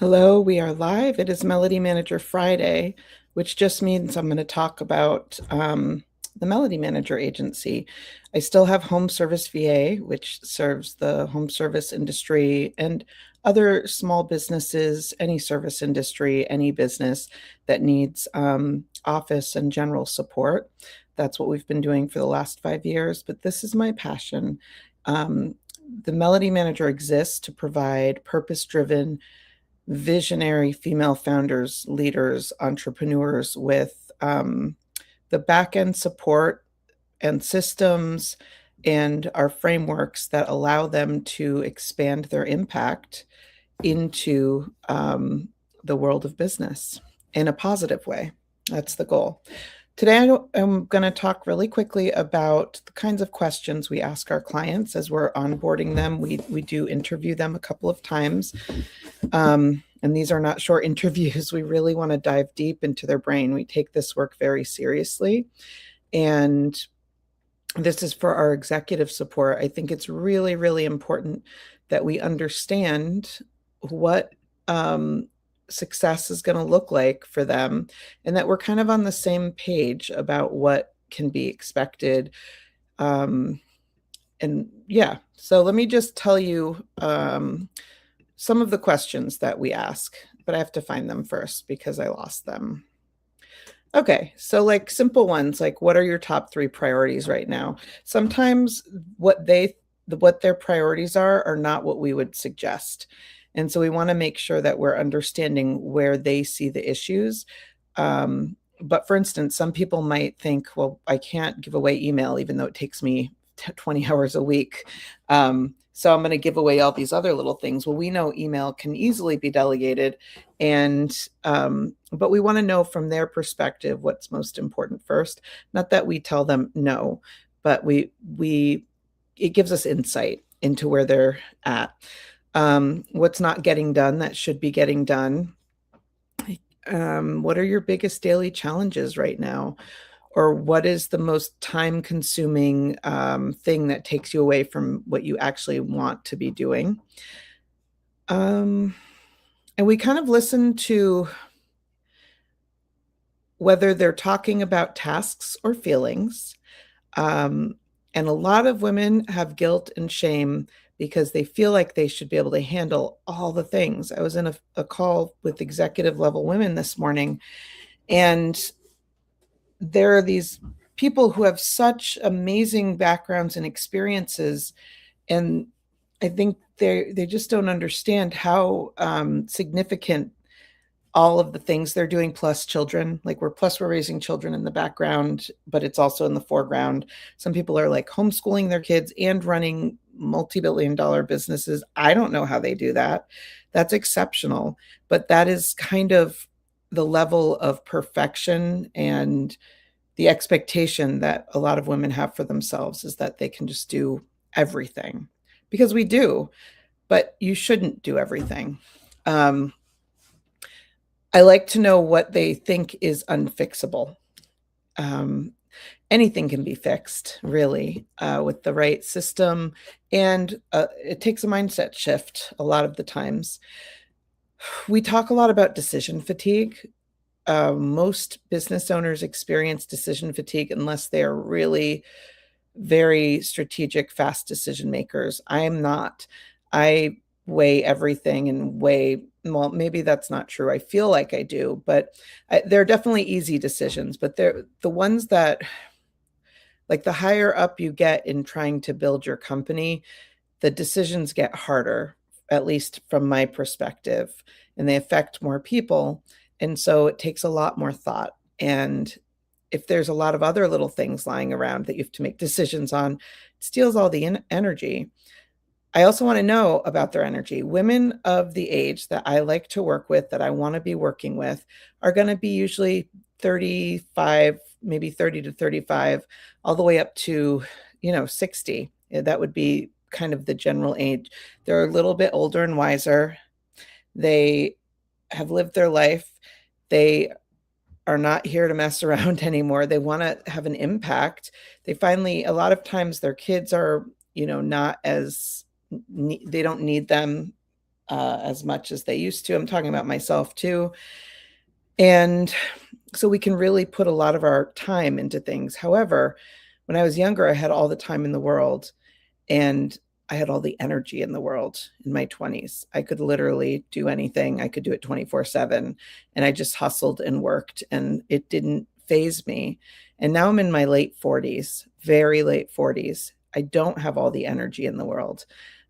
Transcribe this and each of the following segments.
Hello, we are live. It is Melody Manager Friday, which just means I'm going to talk about the Melody Manager Agency. I still have Home Service VA, which serves the home service industry and other small businesses, any service industry, any business that needs office and general support. That's what we've been doing for the last 5 years, but this is my passion. Um, the Melody Manager exists to provide purpose driven visionary female founders, leaders, entrepreneurs with the back end support and systems and our frameworks that allow them to expand their impact into the world of business in a positive way. That's the goal. Today, I'm going to talk really quickly about the kinds of questions we ask our clients as we're onboarding them. We do interview them a couple of times. And these are not short interviews. We really want to dive deep into their brain. We take this work very seriously. And this is for our executive support. I think it's really, really important that we understand what success is going to look like for them and that we're kind of on the same page about what can be expected. And yeah, so let me just tell you some of the questions that we ask, but I have to find them first because I lost them. Okay, so like simple ones, like what are your top 3 priorities right now? Sometimes what their priorities are not what we would suggest. And so we want to make sure that we're understanding where they see the issues. But for instance, some people might think, well, I can't give away email, even though it takes me 20 hours a week. So I'm going to give away all these other little things. Well, we know email can easily be delegated, and but we want to know from their perspective what's most important first. Not that we tell them no, but we it gives us insight into where they're at. What's not getting done that should be getting done. What are your biggest daily challenges right now? Or what is the most time consuming thing that takes you away from what you actually want to be doing? And we kind of listen to whether they're talking about tasks or feelings. And a lot of women have guilt and shame because they feel like they should be able to handle all the things. I was in a call with executive level women this morning, and there are these people who have such amazing backgrounds and experiences, and I think they just don't understand how significant all of the things they're doing plus children, like we're raising children in the background, but it's also in the foreground. Some people are like homeschooling their kids and running multi-billion-dollar businesses. I don't know how they do that. That's exceptional, but that is kind of the level of perfection and the expectation that a lot of women have for themselves is that they can just do everything, because we do, but you shouldn't do everything. Um, I like to know what they think is unfixable. Um, Anything can be fixed, really, with the right system. And it takes a mindset shift a lot of the times. We talk a lot about decision fatigue. Most business owners experience decision fatigue unless they are really very strategic, fast decision makers. I am not. I weigh everything and well, maybe that's not true. I feel like I do, but they're definitely easy decisions, but they're the ones that, like, the higher up you get in trying to build your company, the decisions get harder, at least from my perspective, and they affect more people. And so it takes a lot more thought. And if there's a lot of other little things lying around that you have to make decisions on, it steals all the energy. I also want to know about their energy. Women of the age that I like to work with, that I want to be working with, are going to be usually 35, maybe 30 to 35, all the way up to, 60. That would be kind of the general age. They're a little bit older and wiser. They have lived their life. They are not here to mess around anymore. They want to have an impact. They finally, a lot of times their kids are, not as, they don't need them as much as they used to. I'm talking about myself too. And so we can really put a lot of our time into things. However, when I was younger, I had all the time in the world and I had all the energy in the world in my 20s. I could literally do anything. I could do it 24/7. And I just hustled and worked and it didn't phase me. And now I'm in my late 40s, very late 40s. I don't have all the energy in the world.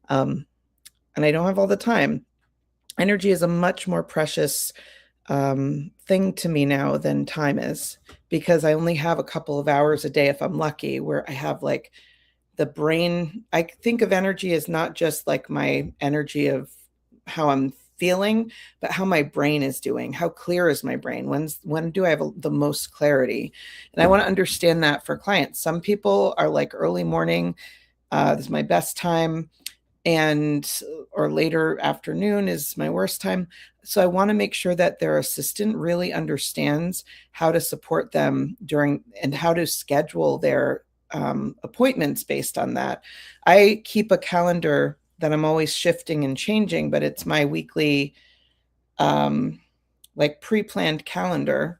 Um, and I don't have all the time. Energy is a much more precious thing to me now than time is because I only have a couple of hours a day if I'm lucky, where I have like the brain. I think of energy as not just like my energy of how I'm feeling, but how my brain is doing. How clear is my brain? When do I have the most clarity? And I want to understand that for clients. Some people are like early morning, this is my best time, and or later afternoon is my worst time. So I want to make sure that their assistant really understands how to support them during and how to schedule their appointments based on that. I keep a calendar that I'm always shifting and changing, but it's my weekly like pre-planned calendar.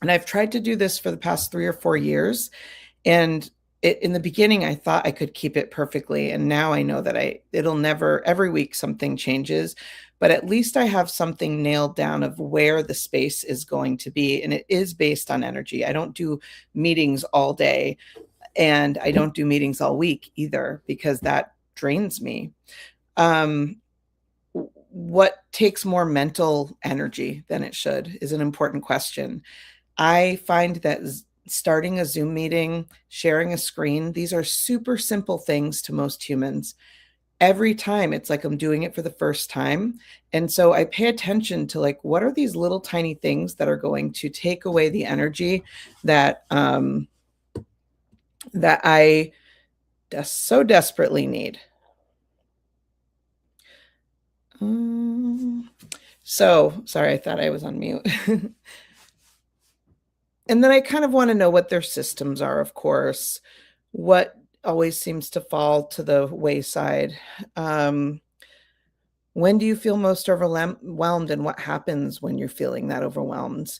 And I've tried to do this for the past 3 or 4 years. And in the beginning, I thought I could keep it perfectly. And now I know that it'll never, every week something changes, but at least I have something nailed down of where the space is going to be. And it is based on energy. I don't do meetings all day and I don't do meetings all week either because that drains me. Um, what takes more mental energy than it should is an important question. I find that starting a Zoom meeting, sharing a screen, these are super simple things to most humans. Every time it's like I'm doing it for the first time. And so I pay attention to like, what are these little tiny things that are going to take away the energy that that I so desperately need. So sorry, I thought I was on mute. And then I kind of want to know what their systems are, of course. What always seems to fall to the wayside. When do you feel most overwhelmed, and what happens when you're feeling that overwhelmed?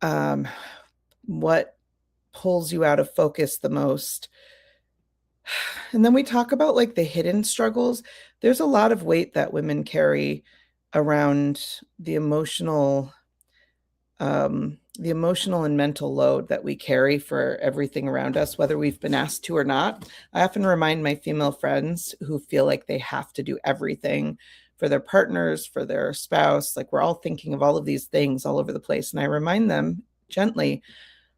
What pulls you out of focus the most? And then we talk about like the hidden struggles. There's a lot of weight that women carry around the emotional and mental load that we carry for everything around us, whether we've been asked to or not. I often remind my female friends who feel like they have to do everything for their partners, for their spouse. Like we're all thinking of all of these things all over the place. And I remind them gently,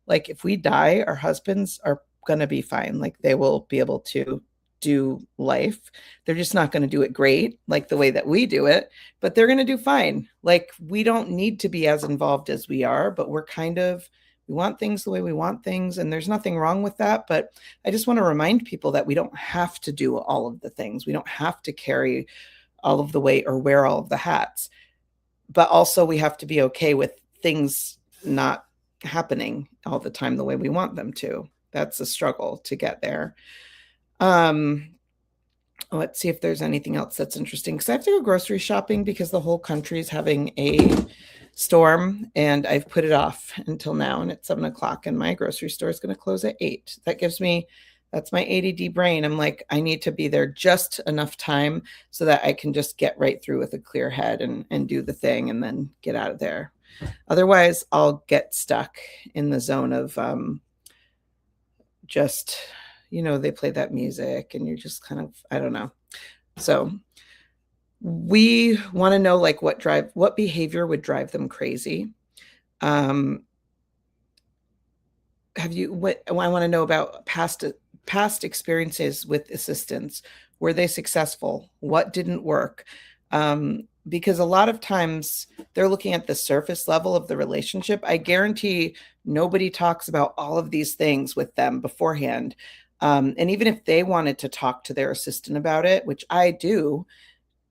like if we die, our husbands are going to be fine. Like they will be able to do life. They're just not going to do it great like the way that we do it, but they're going to do fine. Like we don't need to be as involved as we are, but we want things the way we want things. And there's nothing wrong with that. But I just want to remind people that we don't have to do all of the things. We don't have to carry all of the weight or wear all of the hats. But also we have to be okay with things not happening all the time the way we want them to. That's a struggle to get there. Let's see if there's anything else that's interesting, because I have to go grocery shopping because the whole country is having a storm and I've put it off until now, and it's 7 o'clock and my grocery store is going to close at 8. That's my ADD brain. I'm like, I need to be there just enough time so that I can just get right through with a clear head and do the thing and then get out of there. Otherwise I'll get stuck in the zone of just, they play that music and you're just kind of, I don't know. So we want to know like what behavior would drive them crazy. I want to know about past experiences with assistants. Were they successful? What didn't work? Because a lot of times they're looking at the surface level of the relationship. I guarantee nobody talks about all of these things with them beforehand. And even if they wanted to talk to their assistant about it, which I do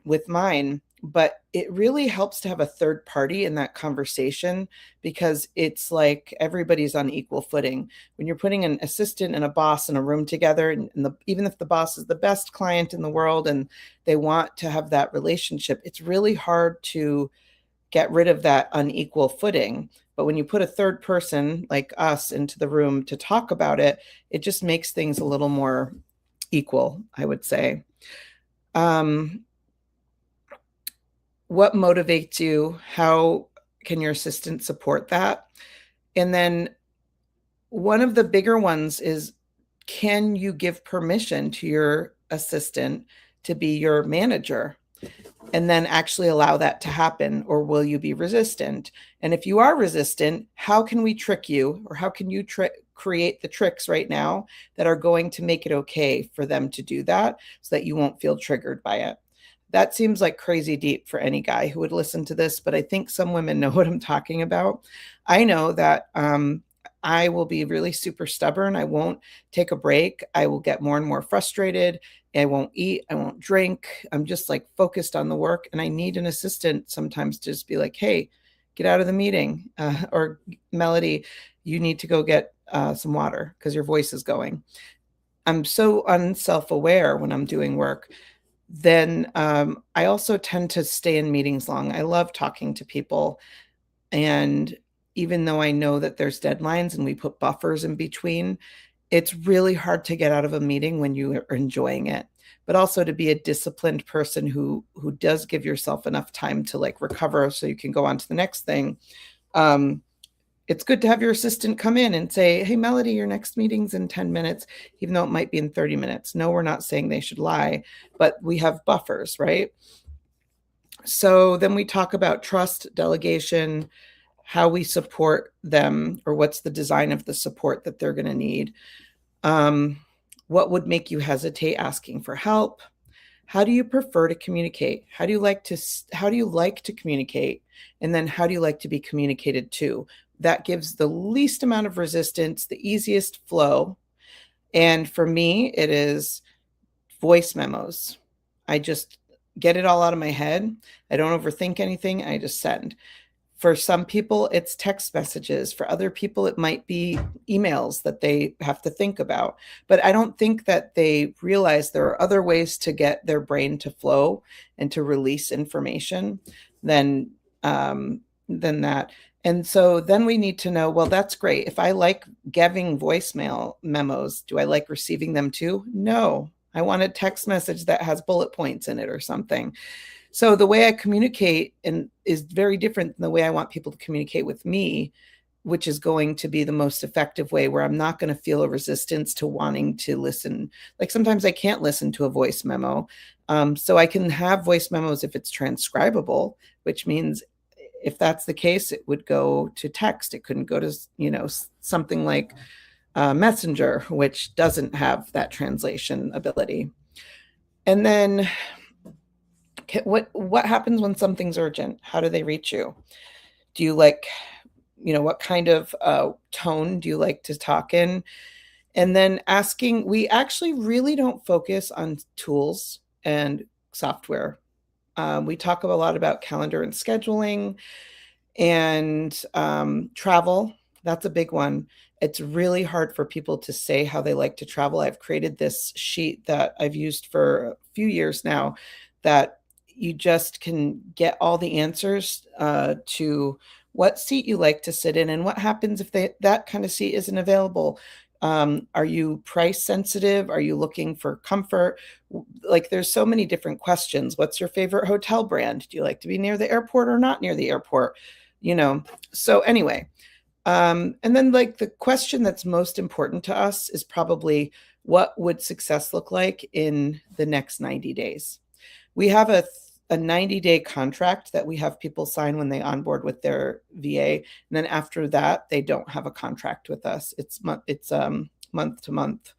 with mine, but it really helps to have a third party in that conversation because it's like everybody's on equal footing. When you're putting an assistant and a boss in a room together, and even if the boss is the best client in the world and they want to have that relationship, it's really hard to get rid of that unequal footing. But when you put a third person like us into the room to talk about it, it just makes things a little more equal, I would say. What motivates you? How can your assistant support that? And then one of the bigger ones is, can you give permission to your assistant to be your manager and then actually allow that to happen? Or will you be resistant? And if you are resistant, how can we trick you, or how can you create the tricks right now that are going to make it okay for them to do that so that you won't feel triggered by it? That seems like crazy deep for any guy who would listen to this, but I think some women know what I'm talking about. I know that I will be really super stubborn. I won't take a break. I will get more and more frustrated. I won't eat. I won't drink. I'm just like focused on the work. And I need an assistant sometimes to just be like, hey, get out of the meeting. Or Melody, you need to go get some water because your voice is going. I'm so unself-aware when I'm doing work. Then I also tend to stay in meetings long. I love talking to people. And even though I know that there's deadlines and we put buffers in between, it's really hard to get out of a meeting when you are enjoying it. But also to be a disciplined person who does give yourself enough time to like recover so you can go on to the next thing. It's good to have your assistant come in and say, hey, Melody, your next meeting's in 10 minutes, even though it might be in 30 minutes. No, we're not saying they should lie, but we have buffers, right? So then we talk about trust, delegation, how we support them, or what's the design of the support that they're going to need. What would make you hesitate asking for help? How do you prefer to communicate? How do you like to communicate? And then how do you like to be communicated to? That gives the least amount of resistance, the easiest flow. And for me, it is voice memos. I just get it all out of my head. I don't overthink anything. I just send. For some people, it's text messages. For other people, it might be emails that they have to think about. But I don't think that they realize there are other ways to get their brain to flow and to release information than that. And so then we need to know, well, that's great. If I like giving voicemail memos, do I like receiving them too? No, I want a text message that has bullet points in it or something. So the way I communicate is very different than the way I want people to communicate with me, which is going to be the most effective way, where I'm not going to feel a resistance to wanting to listen. Like sometimes I can't listen to a voice memo. So I can have voice memos if it's transcribable, which means if that's the case, it would go to text. It couldn't go to, something like Messenger, which doesn't have that translation ability. And then what happens when something's urgent? How do they reach you? Do you like, what kind of tone do you like to talk in? And then asking, we actually really don't focus on tools and software. We talk a lot about calendar and scheduling and travel. That's a big one. It's really hard for people to say how they like to travel. I've created this sheet that I've used for a few years now that you just can get all the answers to what seat you like to sit in and what happens if that kind of seat isn't available. Are you price sensitive? Are you looking for comfort? Like there's so many different questions. What's your favorite hotel brand? Do you like to be near the airport or not near the airport? So anyway, and then like the question that's most important to us is probably, what would success look like in the next 90 days? We have a 90-day contract that we have people sign when they onboard with their VA. And then after that, they don't have a contract with us. It's month to month.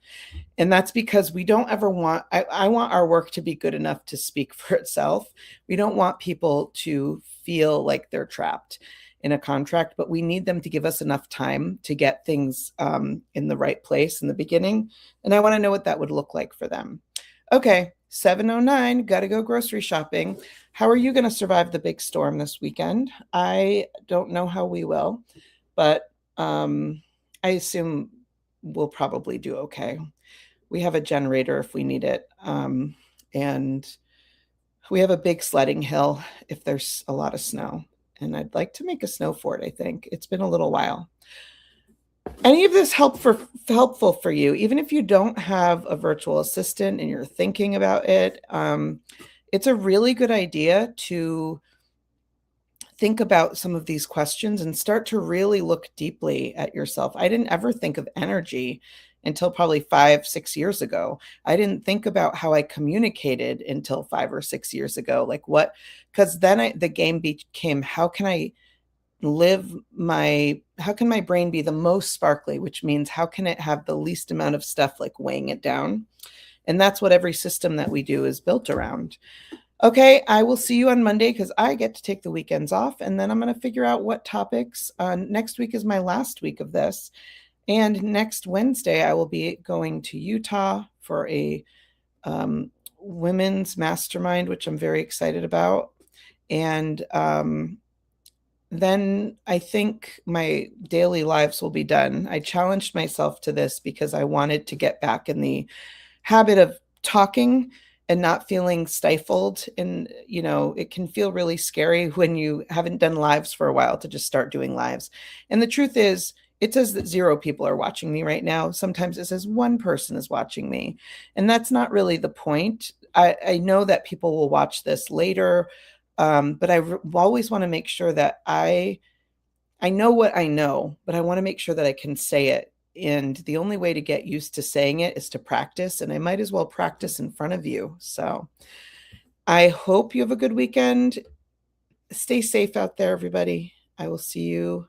And that's because we don't ever I want our work to be good enough to speak for itself. We don't want people to feel like they're trapped in a contract, but we need them to give us enough time to get things in the right place in the beginning. And I want to know what that would look like for them. Okay. 7:09, gotta go grocery shopping. How are you going to survive the big storm this weekend? I don't know how we will, but I assume we'll probably do okay. We have a generator if we need it, and we have a big sledding hill if there's a lot of snow. And I'd like to make a snow fort, I think. It's been a little while. Any of this helpful for you, even if you don't have a virtual assistant and you're thinking about it, it's a really good idea to think about some of these questions and start to really look deeply at yourself. I didn't ever think of energy until probably 5, 6 years ago. I didn't think about how I communicated until 5 or 6 years ago. Like what, because then the game became, how can my brain be the most sparkly, which means how can it have the least amount of stuff like weighing it down? And that's what every system that we do is built around. Okay, I will see you on Monday because I get to take the weekends off, and then I'm going to figure out what topics. Next week is my last week of this. And next Wednesday, I will be going to Utah for a women's mastermind, which I'm very excited about. And then I think my daily lives will be done. I challenged myself to this because I wanted to get back in the habit of talking and not feeling stifled. And, it can feel really scary when you haven't done lives for a while to just start doing lives. And the truth is, it says that 0 people are watching me right now. Sometimes it says 1 person is watching me. And that's not really the point. I know that people will watch this later, but I always want to make sure that I know what I know, but I want to make sure that I can say it. And the only way to get used to saying it is to practice. And I might as well practice in front of you. So I hope you have a good weekend. Stay safe out there, everybody. I will see you